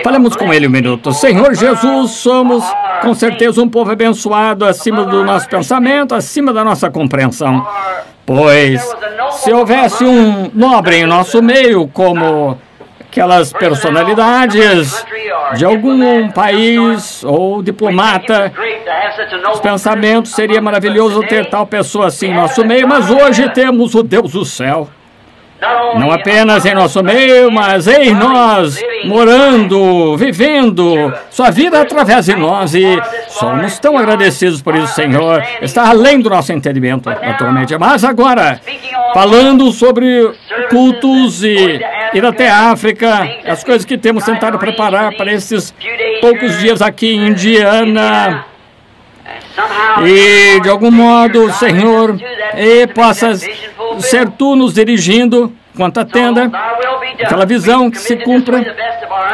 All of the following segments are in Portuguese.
Falemos com ele um minuto. Senhor Jesus, somos com certeza um povo abençoado acima do nosso pensamento, acima da nossa compreensão. Pois, se houvesse um nobre em nosso meio, como aquelas personalidades de algum país ou diplomata, os pensamentos, seria maravilhoso ter tal pessoa assim em nosso meio, mas hoje temos o Deus do céu. Não apenas em nosso meio, mas em nós, morando, vivendo sua vida através de nós. E somos tão agradecidos por isso, Senhor. Está além do nosso entendimento, naturalmente. Mas agora, falando sobre cultos e ir até a África, as coisas que temos tentado preparar para esses poucos dias aqui em Indiana. E, de algum modo, Senhor, possas ser Tu nos dirigindo quanto à tenda, aquela visão que se cumpra,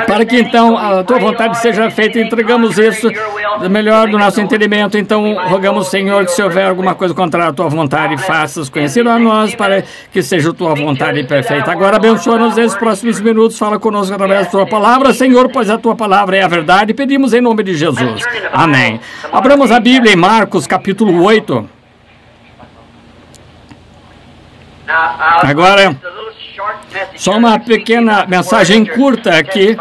para que então a Tua vontade seja feita. Entregamos isso melhor do nosso entendimento. Então, rogamos, Senhor, que se houver alguma coisa contra a Tua vontade, faças conhecido a nós, para que seja a Tua vontade perfeita. Agora, abençoa-nos nesses próximos minutos, fala conosco através da Tua palavra, Senhor, pois a Tua palavra é a verdade. Pedimos em nome de Jesus. Amém. Abramos a Bíblia em Marcos, capítulo 8. Agora, só uma pequena mensagem curta aqui,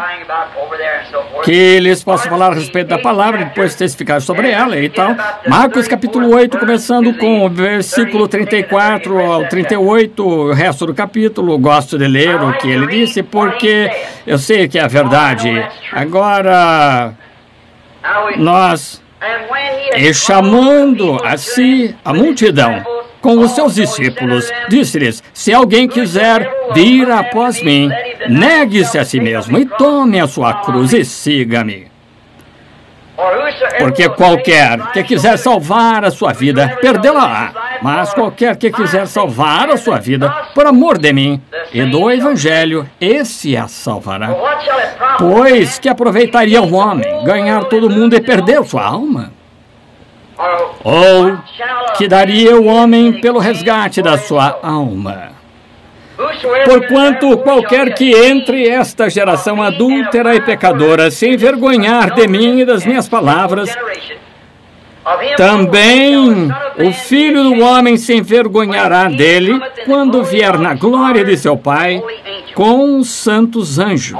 que eles possam falar a respeito da palavra e depois testificar sobre ela e tal. Marcos capítulo 8, começando com o versículo 34 ao 38, o resto do capítulo. Gosto de ler o que ele disse, porque eu sei que é a verdade. Agora, nós, chamando a si a multidão, com os seus discípulos, disse-lhes: se alguém quiser vir após mim, negue-se a si mesmo e tome a sua cruz e siga-me. Porque qualquer que quiser salvar a sua vida, perdê-la-á. Mas qualquer que quiser salvar a sua vida, por amor de mim e do Evangelho, esse a salvará. Pois que aproveitaria o homem ganhar todo o mundo e perder sua alma? Ou que daria o homem pelo resgate da sua alma? Porquanto qualquer que entre esta geração adúltera e pecadora se envergonhar de mim e das minhas palavras, também o Filho do Homem se envergonhará dele quando vier na glória de seu Pai com os santos anjos.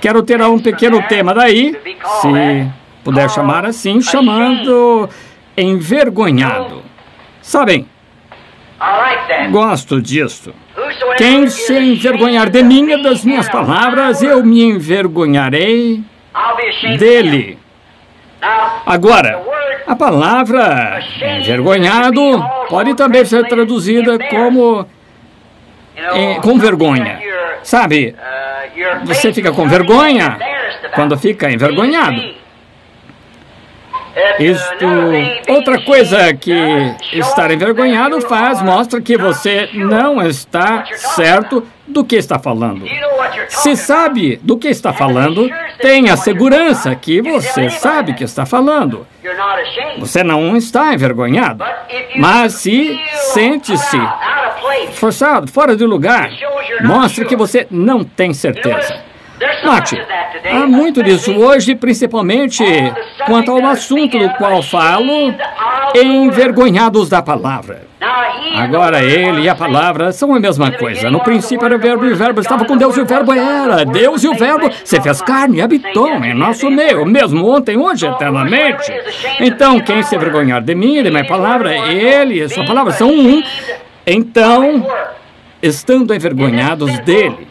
Quero tirar um pequeno tema daí, se puder chamar assim, chamando envergonhado. Sabem, gosto disso. Quem se envergonhar de mim e das minhas palavras, eu me envergonharei dele. Agora, a palavra envergonhado pode também ser traduzida como com vergonha. Sabe, você fica com vergonha quando fica envergonhado. Outra coisa que estar envergonhado faz, mostra que você não está certo do que está falando. Se sabe do que está falando, tenha segurança que você sabe que está falando. Você não está envergonhado, mas se sente-se forçado, fora de lugar, mostra que você não tem certeza. Note, há muito disso hoje, principalmente quanto ao assunto do qual falo, envergonhados da palavra. Agora, ele e a palavra são a mesma coisa. No princípio era o verbo e o verbo estava com Deus e o verbo era Deus e o verbo se fez carne e habitou em nosso meio, mesmo ontem, hoje, eternamente. Então, quem se envergonhar de mim e de minha palavra, ele e sua palavra são um. Então, estando envergonhados dele.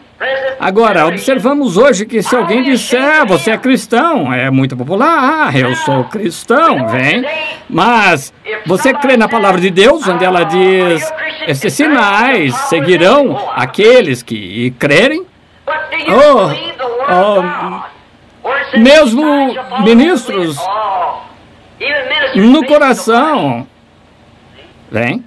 Agora, observamos hoje que se alguém disser, você é cristão, é muito popular, eu sou cristão, vem. Mas você crê na palavra de Deus, onde ela diz, esses sinais seguirão aqueles que crerem? Mesmo ministros no coração, vem.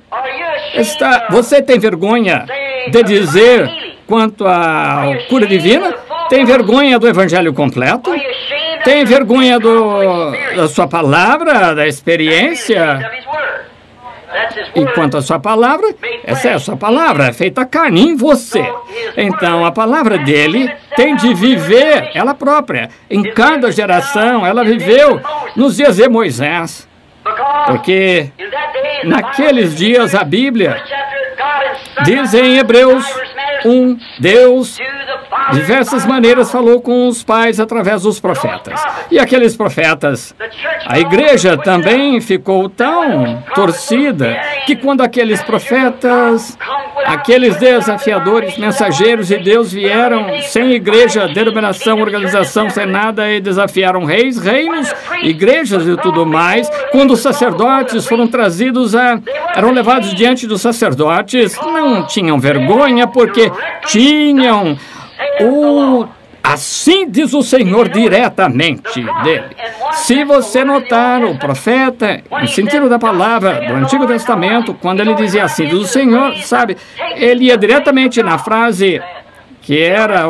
Você tem vergonha de dizer quanto à cura divina? Tem vergonha do Evangelho completo? Tem vergonha da sua palavra, da experiência? E quanto à sua palavra, essa é a sua palavra, feita carne em você. Então, a palavra dele tem de viver ela própria. Em cada geração, ela viveu nos dias de Moisés. Porque naqueles dias a Bíblia diz em Hebreus 1, Deus de diversas maneiras falou com os pais através dos profetas. E aqueles profetas, a igreja também ficou tão torcida que quando aqueles profetas, aqueles desafiadores, mensageiros de Deus vieram sem igreja, denominação, organização, sem nada e desafiaram reis, reinos, igrejas e tudo mais, quando os sacerdotes foram trazidos eram levados diante dos sacerdotes, não tinham vergonha porque tinham assim diz o Senhor diretamente dele. Se você notar o profeta, no sentido da palavra do Antigo Testamento, quando ele dizia assim, diz o Senhor, sabe, ele ia diretamente na frase que era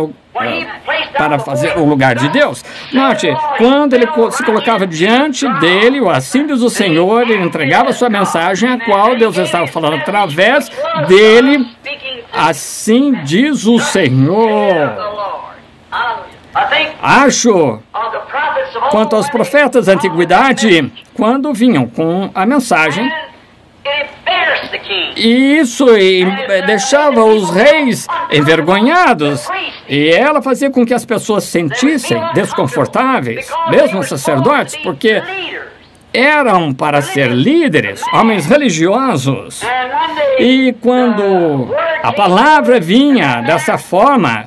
para fazer o lugar de Deus. Note, quando ele se colocava diante dele, o assim diz o Senhor, ele entregava a sua mensagem, a qual Deus estava falando através dele. Assim diz o Senhor. Acho, quanto aos profetas da antiguidade, quando vinham com a mensagem, e isso deixava os reis envergonhados, e ela fazia com que as pessoas se sentissem desconfortáveis, mesmo os sacerdotes, porque eram para ser líderes, homens religiosos. E quando a palavra vinha dessa forma,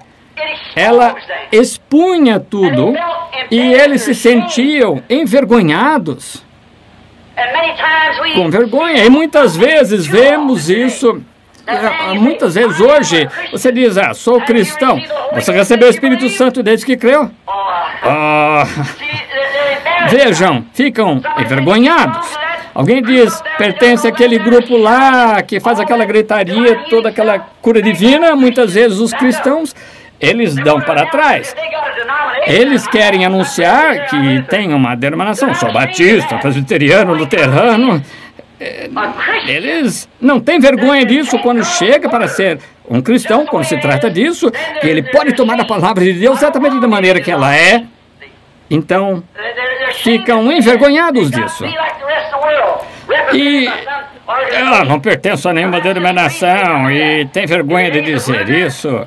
ela expunha tudo e eles se sentiam envergonhados, com vergonha. E muitas vezes vemos isso. Muitas vezes hoje você diz, sou cristão. Você recebeu o Espírito Santo desde que creu? Vejam, ficam envergonhados. Alguém diz, pertence àquele grupo lá que faz aquela gritaria, toda aquela cura divina. Muitas vezes os cristãos, eles dão para trás. Eles querem anunciar que tem uma denominação, sou batista, presbiteriano, luterano. Eles não têm vergonha disso quando chega para ser um cristão, quando se trata disso, que ele pode tomar a palavra de Deus exatamente da maneira que ela é. Então, ficam envergonhados disso. E não pertenço a nenhuma denominação e tem vergonha de dizer isso.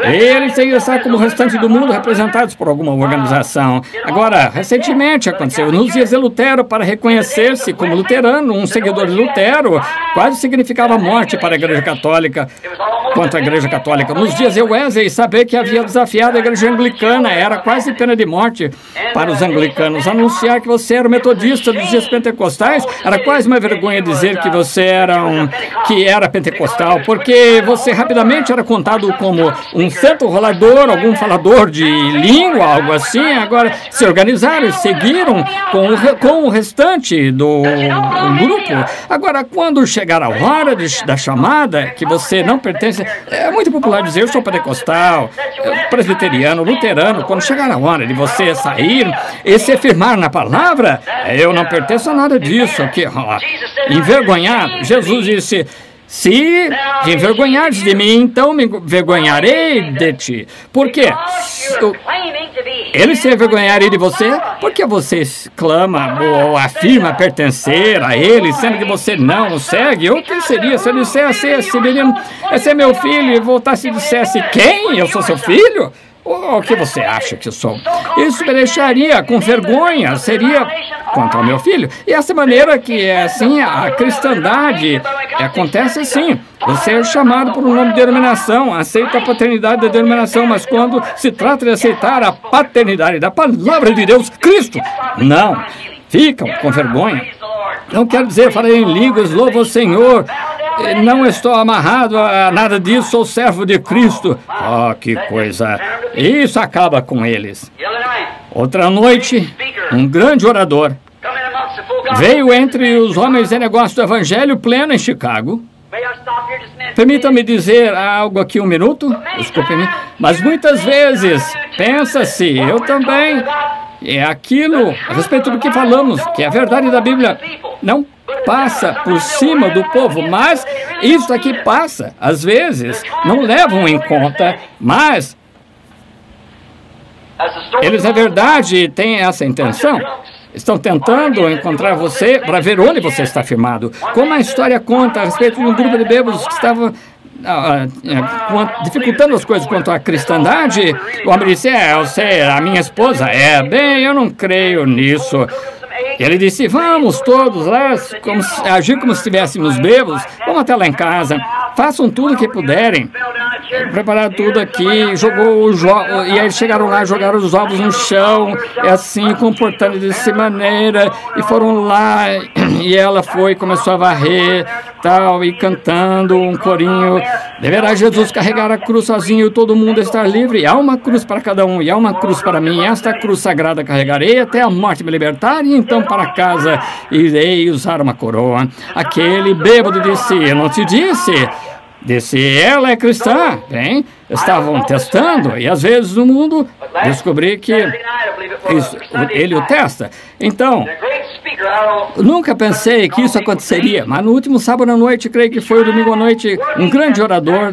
Eles têm que estar como o restante do mundo representados por alguma organização. Agora, recentemente aconteceu, nos dias de Lutero, para reconhecer-se como luterano, um seguidor de Lutero, quase significava morte para a Igreja Católica, contra a Igreja Católica. Nos dias de Wesley, saber que havia desafiado a Igreja Anglicana era quase pena de morte para os anglicanos. Anunciar que você era metodista dos dias pentecostais era quase uma vergonha dizer que você era pentecostal, porque você rapidamente era contado como um santo rolador, algum falador de língua, algo assim. Agora se organizaram e seguiram com o restante do grupo. Agora, quando chegar a hora da chamada, que você não pertence, é muito popular dizer, eu sou pentecostal, presbiteriano, luterano. Quando chegar a hora de você sair e se firmar na palavra, eu não pertenço a nada disso. Aqui, envergonhado, Jesus disse, se te envergonhares de mim, então me envergonharei de ti. Por quê? Ele se envergonharia de você porque você clama ou afirma pertencer a ele, sendo que você não o segue. O que seria se eu dissesse, esse menino, esse é meu filho, e voltasse e dissesse, quem? Eu sou seu filho? O que você acha que eu sou? Isso me deixaria com vergonha, seria contra o meu filho. E essa maneira que é assim, a cristandade acontece assim. Você é chamado por um nome de denominação, aceita a paternidade da denominação, mas quando se trata de aceitar a paternidade da palavra de Deus, Cristo, não, ficam com vergonha. Não quero dizer, falei em línguas, louvo o Senhor. Não estou amarrado a nada disso, sou servo de Cristo. Que coisa. Isso acaba com eles. Outra noite, um grande orador veio entre os homens de negócio do Evangelho pleno em Chicago. Permita-me dizer algo aqui um minuto. Desculpe-me. Mas muitas vezes pensa-se, eu também, é aquilo a respeito do que falamos, que a verdade da Bíblia não passa por cima do povo, mas isso aqui passa. Às vezes não levam em conta, mas eles, é verdade, têm essa intenção. Estão tentando encontrar você para ver onde você está firmado. Como a história conta a respeito de um grupo de bêbados que estava dificultando as coisas quanto à cristandade, o homem disse, eu sei, a minha esposa bem, eu não creio nisso. Ele disse, vamos todos lá, agir como se estivéssemos bêbados, vamos até lá em casa, façam tudo o que puderem. Preparar tudo aqui, jogou e aí eles chegaram lá, jogaram os ovos no chão, assim, comportando dessa maneira, e foram lá, e ela foi, começou a varrer, tal, e cantando um corinho, deverá Jesus carregar a cruz sozinho e todo mundo estar livre, e há uma cruz para cada um, e há uma cruz para mim, esta cruz sagrada carregarei até a morte me libertar, e então para casa irei usar uma coroa. Aquele bêbado disse, eu não te disse? Disse, ela é cristã, bem, estavam testando, e às vezes no mundo descobri que ele o testa. Então, nunca pensei que isso aconteceria, mas no último sábado à noite, creio que foi o domingo à noite, um grande orador,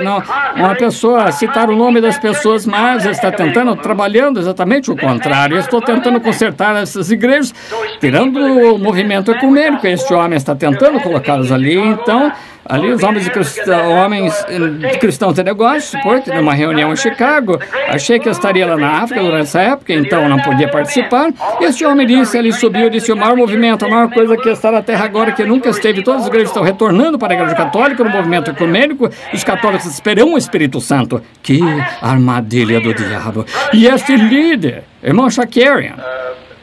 uma pessoa, citar o nome das pessoas, mas está tentando, trabalhando exatamente o contrário. Eu estou tentando consertar essas igrejas, tirando o movimento ecumênico. Este homem está tentando colocá-los ali, então... Ali os homens de cristãos de negócios, porque numa reunião em Chicago, achei que eu estaria lá na África durante essa época, então não podia participar. Este homem disse, ele subiu, disse, o maior movimento, a maior coisa que está na Terra agora, que nunca esteve, todas as igrejas estão retornando para a Igreja Católica, no movimento ecumênico, os católicos esperam o Espírito Santo. Que armadilha do diabo. E este líder, irmão Shakarian,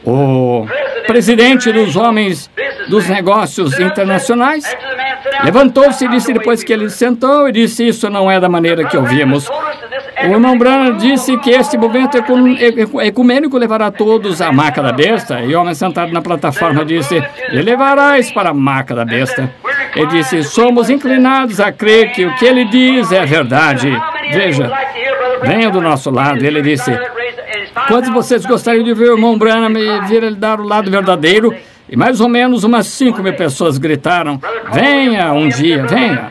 o presidente dos homens dos negócios internacionais, levantou-se e disse, depois que ele sentou, e disse, isso não é da maneira que ouvimos. O irmão Branham disse que este movimento ecumênico levará todos à maca da besta. E o homem sentado na plataforma disse, e levarás para a maca da besta. Ele disse, somos inclinados a crer que o que ele diz é verdade. Veja, venha do nosso lado. Ele disse, quantos de vocês gostariam de ver o irmão Branham e vir ele dar o lado verdadeiro? E mais ou menos umas 5.000 pessoas gritaram, venha um dia, venha.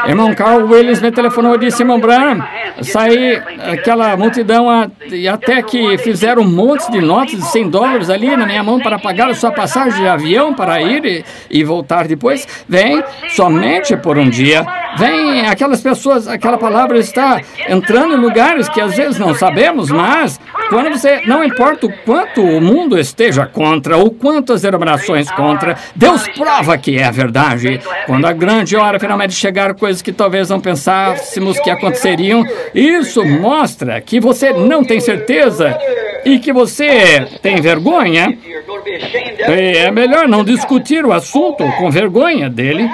Irmão Carl Williams me telefonou e disse, irmão Branham, saí aquela multidão e até que fizeram um monte de notas de $100 ali na minha mão para pagar a sua passagem de avião para ir e voltar depois. Vem somente por um dia. Vem aquelas pessoas, aquela palavra está entrando em lugares que às vezes não sabemos, mas quando você, não importa o quanto o mundo esteja contra, ou quantas denominações contra, Deus prova que é a verdade. Quando a grande hora finalmente chegar, coisas que talvez não pensássemos que aconteceriam, isso mostra que você não tem certeza e que você tem vergonha. É melhor não discutir o assunto com vergonha dele.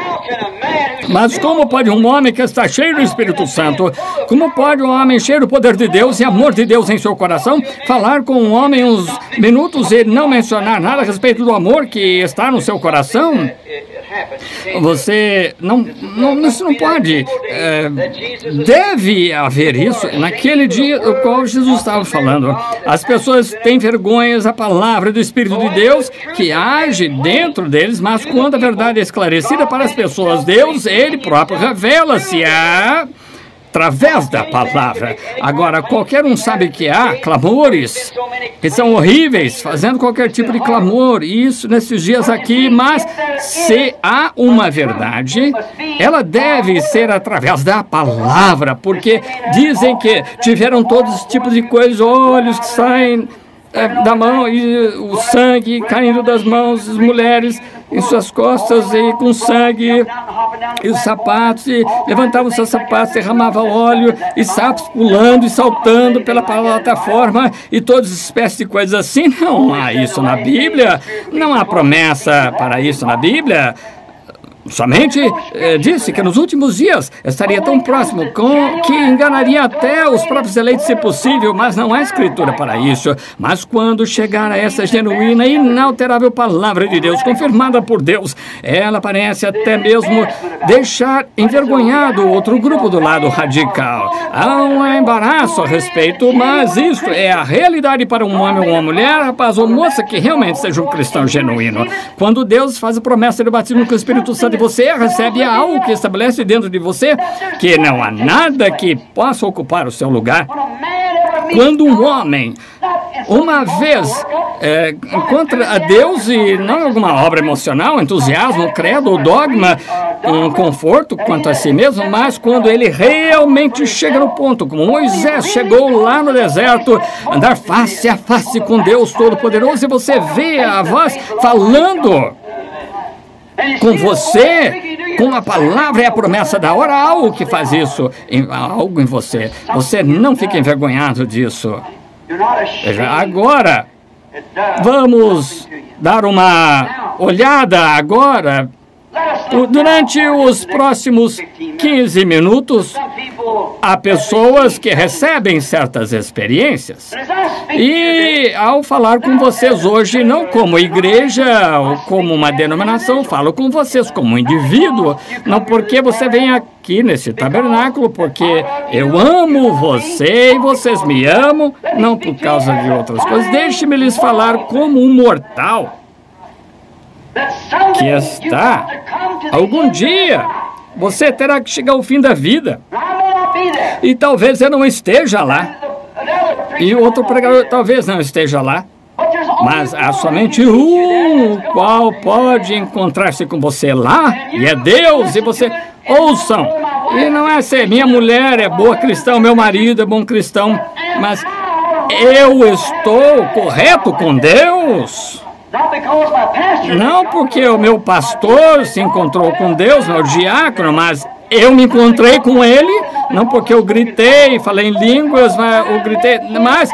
Mas como pode um homem que está cheio do Espírito Santo, como pode um homem cheio do poder de Deus e amor de Deus em seu coração, falar com um homem uns minutos e não mencionar nada a respeito do amor que está no seu coração? Você isso não pode. Deve haver isso naquele dia do qual Jesus estava falando. As pessoas têm vergonhas da palavra do Espírito de Deus que age dentro deles, mas quando a verdade é esclarecida para as pessoas, Deus, Ele próprio, revela-se através da palavra. Agora, qualquer um sabe que há clamores que são horríveis, fazendo qualquer tipo de clamor, isso nesses dias aqui, mas se há uma verdade, ela deve ser através da palavra, porque dizem que tiveram todos os tipos de coisas, olhos que saem da mão e o sangue caindo das mãos das mulheres em suas costas e com sangue e os sapatos, e levantavam seus sapatos, derramavam óleo e sapos pulando e saltando pela plataforma e todas as espécies de coisas assim. Não há isso na Bíblia, não há promessa para isso na Bíblia. Somente disse que nos últimos dias estaria tão próximo que enganaria até os próprios eleitos, se possível, mas não há escritura para isso. Mas quando chegar a essa genuína e inalterável palavra de Deus, confirmada por Deus, ela parece até mesmo deixar envergonhado outro grupo do lado radical. Há um embaraço a respeito, mas isso é a realidade para um homem ou uma mulher, rapaz ou moça, que realmente seja um cristão genuíno. Quando Deus faz a promessa de batismo com o Espírito Santo e você recebe algo que estabelece dentro de você que não há nada que possa ocupar o seu lugar. Quando um homem, uma vez, encontra a Deus e não alguma obra emocional, entusiasmo, credo ou dogma, um conforto quanto a si mesmo, mas quando ele realmente chega no ponto, como Moisés chegou lá no deserto, andar face a face com Deus Todo-Poderoso, e você vê a voz falando com você, com a palavra e a promessa da hora, algo que faz isso, algo em você. Você não fica envergonhado disso. Veja, agora, vamos dar uma olhada agora. Durante os próximos 15 minutos, há pessoas que recebem certas experiências. E ao falar com vocês hoje, não como igreja ou como uma denominação, falo com vocês como indivíduo. Não porque você vem aqui nesse tabernáculo, porque eu amo você e vocês me amam, não por causa de outras coisas. Deixe-me lhes falar como um mortal que está, algum dia, você terá que chegar ao fim da vida. E talvez eu não esteja lá. E outro pregador talvez não esteja lá. Mas há somente um qual pode encontrar-se com você lá, e é Deus, e você ouçam. E não é ser minha mulher é boa cristã, meu marido é bom cristão, mas eu estou correto com Deus. Não porque o meu pastor se encontrou com Deus, meu diácono, mas eu me encontrei com ele, não porque eu gritei, falei em línguas, mas eu gritei, mas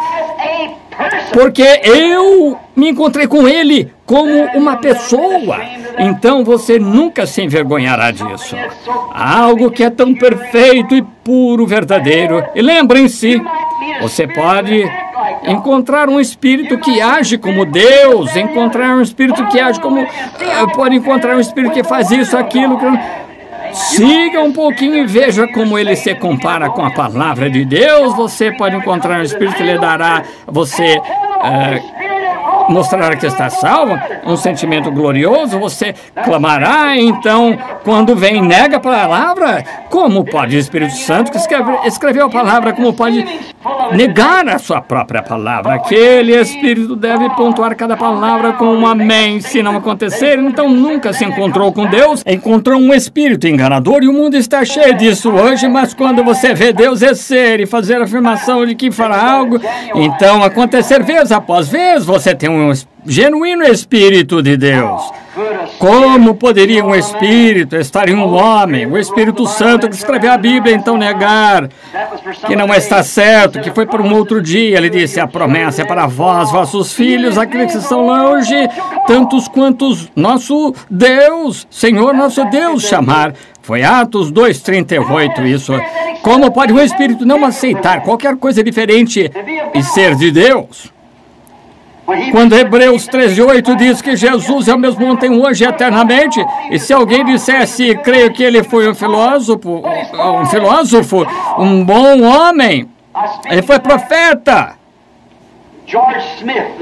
porque eu me encontrei com ele como uma pessoa. Então você nunca se envergonhará disso. Algo que é tão perfeito e puro, verdadeiro. E lembrem-se, você pode encontrar um espírito que age como Deus, encontrar um espírito que age como... pode encontrar um espírito que faz isso, aquilo... Siga um pouquinho e veja como ele se compara com a palavra de Deus. Você pode encontrar um espírito que lhe dará, você mostrará que está salvo, um sentimento glorioso, você clamará. Então, quando vem e nega a palavra, como pode o Espírito Santo, que escreveu a palavra, como pode negar a sua própria palavra? Aquele Espírito deve pontuar cada palavra com um amém. Se não acontecer, então nunca se encontrou com Deus, encontrou um espírito enganador, e o mundo está cheio disso hoje. Mas quando você vê Deus ser e fazer a afirmação de que fará algo, então acontecer vez após vez, você tem um genuíno Espírito de Deus. Como poderia um Espírito estar em um homem, o Espírito Santo que escreveu a Bíblia, então negar que não está certo, que foi para um outro dia? Ele disse, a promessa é para vós, vossos filhos, aqueles que estão longe, tantos quantos nosso Deus, Senhor nosso Deus, chamar. Foi Atos 2:38 isso. Como pode um Espírito não aceitar qualquer coisa diferente e ser de Deus? Quando Hebreus 13:8 diz que Jesus é o mesmo ontem, hoje e eternamente, e se alguém dissesse, creio que ele foi um filósofo, um bom homem, ele foi profeta.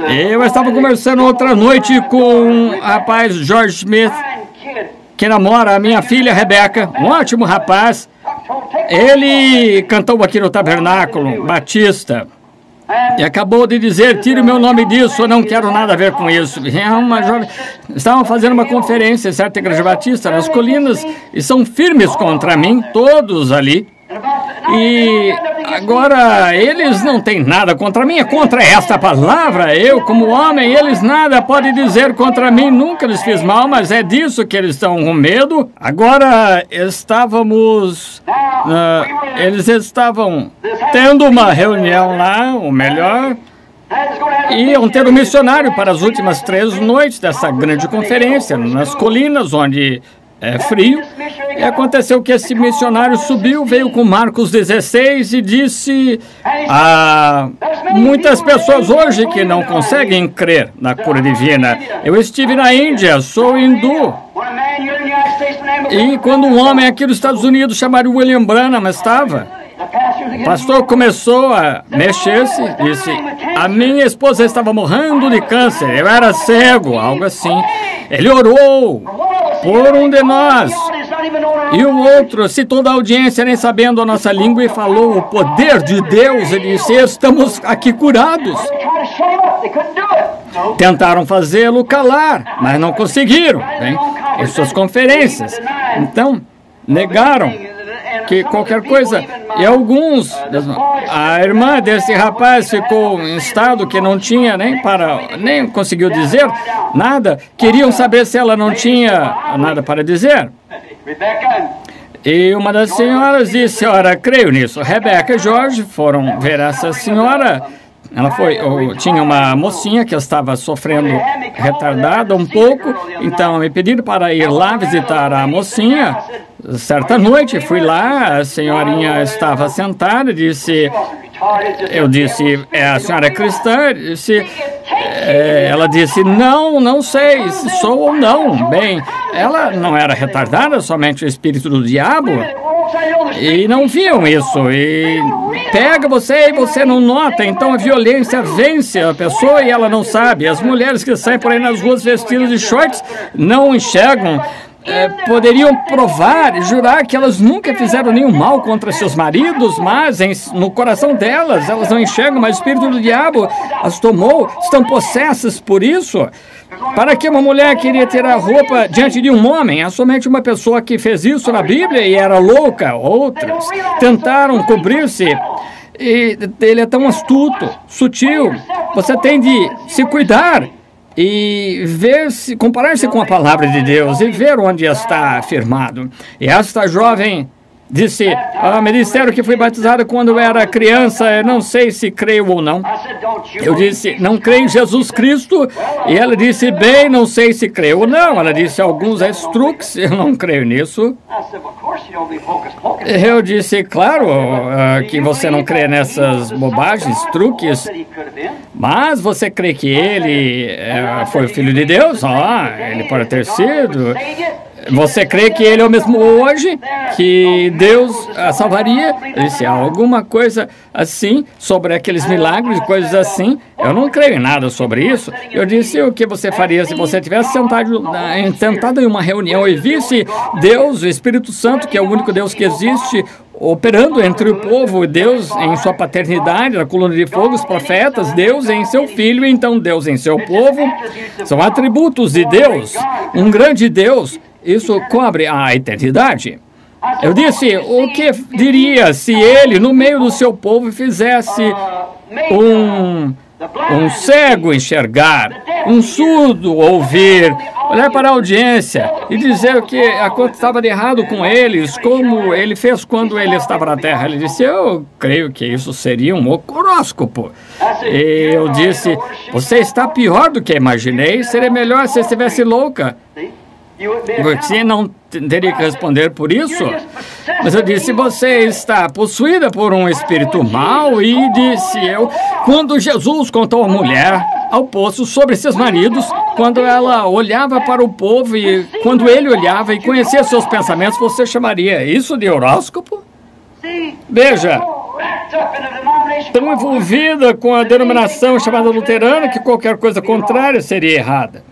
Eu estava conversando outra noite com um rapaz, George Smith, que namora a minha filha Rebeca, um ótimo rapaz. Ele cantou aqui no Tabernáculo Batista. E acabou de dizer, tire o meu nome disso, eu não quero nada a ver com isso. É uma jovem... Estavam fazendo uma conferência em certa igreja batista nas colinas e são firmes contra mim, todos ali. E agora eles não têm nada contra mim, é contra esta palavra. Eu, como homem, eles nada podem dizer contra mim, nunca lhes fiz mal, mas é disso que eles estão com medo. Agora estávamos... eles estavam tendo uma reunião lá, ou melhor, iam ter um missionário para as últimas 3 noites dessa grande conferência, nas colinas onde frio. E aconteceu que esse missionário subiu, veio com Marcos 16 e disse: há muitas pessoas hoje que não conseguem crer na cura divina. Eu estive na Índia, sou hindu. E quando um homem aqui dos Estados Unidos chamado William Branham estava, o pastor começou a mexer-se, disse: a minha esposa estava morrendo de câncer, eu era cego, algo assim. Ele orou por um de nós. E o outro citou da audiência, nem sabendo a nossa língua, e falou o poder de Deus. Ele disse: estamos aqui curados. Tentaram fazê-lo calar, mas não conseguiram, bem, em suas conferências. Então, negaram que qualquer coisa. E alguns, a irmã desse rapaz ficou em estado que não tinha nem conseguiu dizer nada. Queriam saber se ela não tinha nada para dizer. E uma das senhoras disse: ora, creio nisso. Rebecca e Jorge foram ver essa senhora. Ela tinha uma mocinha que estava sofrendo retardada um pouco, então me pediram para ir lá visitar a mocinha. Certa noite fui lá, a senhorinha estava sentada, eu disse: a senhora é cristã? Ela disse: não sei se sou ou não. Bem, ela não era retardada, somente o espírito do diabo. E não viam isso, e pega você e você não nota, então a violência vence a pessoa e ela não sabe. As mulheres que saem por aí nas ruas vestidas de shorts não enxergam. Poderiam provar e jurar que elas nunca fizeram nenhum mal contra seus maridos, mas no coração delas, elas não enxergam, mas o espírito do diabo as tomou, estão possessas por isso. Para que uma mulher queria tirar a roupa diante de um homem? É somente uma pessoa que fez isso na Bíblia e era louca. Outras tentaram cobrir-se. E ele é tão astuto, sutil. Você tem de se cuidar e comparar-se com a palavra de Deus e ver onde está afirmado. E esta jovem disse: me disseram que fui batizada quando eu era criança, eu não sei se creio ou não. Eu disse: não creio em Jesus Cristo. E ela disse: bem, não sei se creio ou não. Ela disse: alguns truques, eu não creio nisso. Eu disse: claro que você não crê nessas bobagens, truques, mas você crê que ele foi o Filho de Deus? Ele pode ter sido. Você crê que ele é o mesmo hoje? Que Deus a salvaria? Ele disse: alguma coisa assim, sobre aqueles milagres, coisas assim. Eu não creio em nada sobre isso. Eu disse: o que você faria se você tivesse sentado em uma reunião e visse Deus, o Espírito Santo, que é o único Deus que existe, operando entre o povo, Deus em sua paternidade, na coluna de fogo, os profetas, Deus em seu Filho, então Deus em seu povo. São atributos de Deus, um grande Deus. Isso cobre a eternidade. Eu disse: o que diria se ele, no meio do seu povo, fizesse um cego enxergar, um surdo ouvir, olhar para a audiência e dizer o que estava de errado com eles, como ele fez quando ele estava na terra? Ele disse: eu creio que isso seria um horóscopo. E eu disse: você está pior do que imaginei, seria melhor se estivesse louca. Você não teria que responder por isso. Mas eu disse: você está possuída por um espírito mau. E disse eu: quando Jesus contou à mulher ao poço sobre seus maridos, quando ela olhava para o povo e quando ele olhava e conhecia seus pensamentos, você chamaria isso de horóscopo? Veja, tão envolvida com a denominação chamada luterana que qualquer coisa contrária seria errada.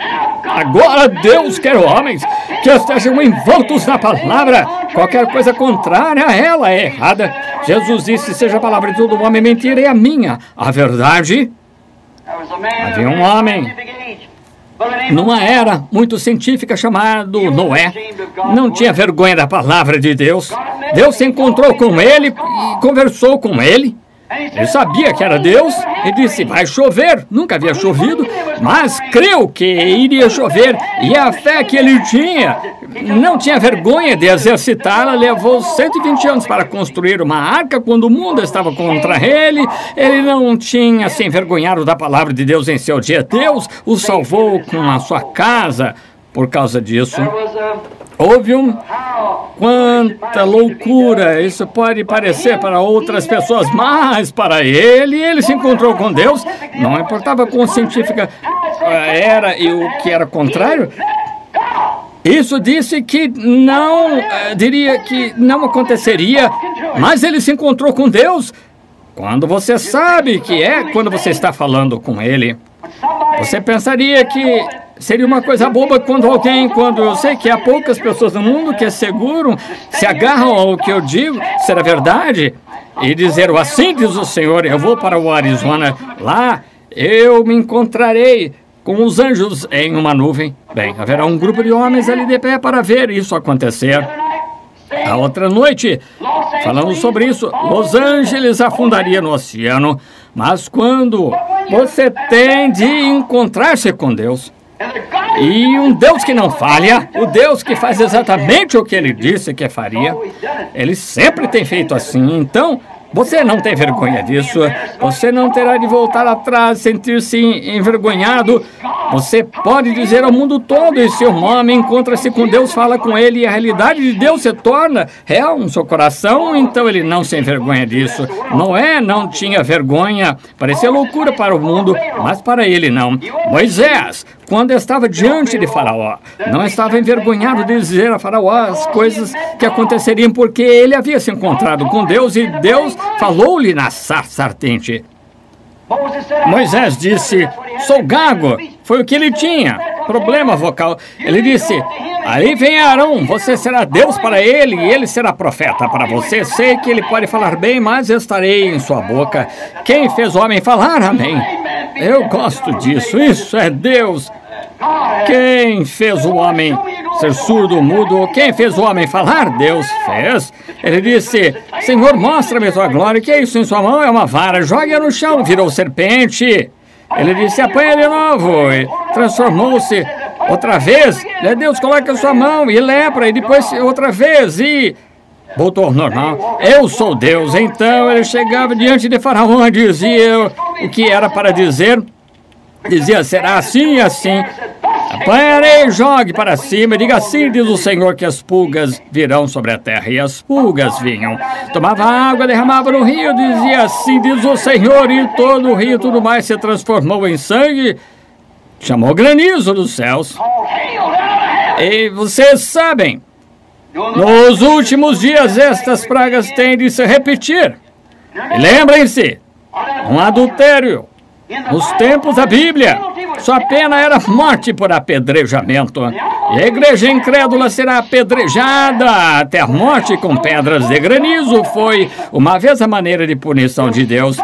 Agora Deus quer homens que estejam envoltos na palavra. Qualquer coisa contrária a ela é errada. Jesus disse: seja a palavra de todo homem mentira e a minha a verdade. Havia um homem numa era muito científica chamado Noé. Não tinha vergonha da palavra de Deus. Deus se encontrou com ele e conversou com ele. Ele sabia que era Deus e disse: vai chover. Nunca havia chovido, mas creu que iria chover. E a fé que ele tinha, não tinha vergonha de exercitá-la. Levou 120 anos para construir uma arca quando o mundo estava contra ele. Ele não tinha se envergonhado da palavra de Deus em seu dia. Deus o salvou com a sua casa por causa disso. Houve quanta loucura isso pode parecer para outras pessoas, mas para ele se encontrou com Deus. Não importava quão científica era e o que era contrário. Isso disse que não, diria que não aconteceria, mas ele se encontrou com Deus. Quando você sabe que é quando você está falando com ele, você pensaria que seria uma coisa boba quando eu sei que há poucas pessoas no mundo que asseguram, se agarram ao que eu digo, será verdade, e dizer, assim diz o Senhor, eu vou para o Arizona, lá eu me encontrarei com os anjos em uma nuvem. Bem, haverá um grupo de homens ali de pé para ver isso acontecer. A outra noite, falando sobre isso, Los Angeles afundaria no oceano, mas quando você tem de encontrar-se com Deus, e um Deus que não falha, o Deus que faz exatamente o que ele disse que faria, ele sempre tem feito assim. Então, você não tem vergonha disso, você não terá de voltar atrás, sentir-se envergonhado. Você pode dizer ao mundo todo, e se um homem encontra-se com Deus, fala com ele, e a realidade de Deus se torna real no seu coração, então ele não se envergonha disso. Noé não tinha vergonha, parecia loucura para o mundo, mas para ele não. Moisés, quando estava diante de Faraó, não estava envergonhado de dizer a Faraó as coisas que aconteceriam, porque ele havia se encontrado com Deus, e Deus falou-lhe na sarça ardente. Moisés disse, sou gago, foi o que ele tinha, problema vocal. Ele disse, aí vem Arão, você será Deus para ele e ele será profeta para você. Sei que ele pode falar bem, mas estarei em sua boca. Quem fez o homem falar? Amém. Eu gosto disso, isso é Deus. Quem fez o homem ser surdo, mudo? Quem fez o homem falar? Deus fez. Ele disse, Senhor, mostra-me tua glória. Que é isso em sua mão? É uma vara. Jogue-a no chão. Virou serpente. Ele disse, apanha de novo. Transformou-se outra vez. Deus, coloca a sua mão e lepra. E depois outra vez e voltou ao normal. Eu sou Deus. Então ele chegava diante de Faraó e dizia o que era para dizer. Dizia, será assim e assim. Apanharei, jogue para cima, e diga assim, diz o Senhor, que as pulgas virão sobre a terra. E as pulgas vinham. Tomava água, derramava no rio, dizia assim, diz o Senhor, e todo o rio, tudo mais se transformou em sangue. Chamou granizo dos céus. E vocês sabem, nos últimos dias estas pragas têm de se repetir. E lembrem-se, um adultério. Nos tempos da Bíblia, sua pena era morte por apedrejamento. E a igreja incrédula será apedrejada até a morte com pedras de granizo. Foi uma vez a maneira de punição de Deus.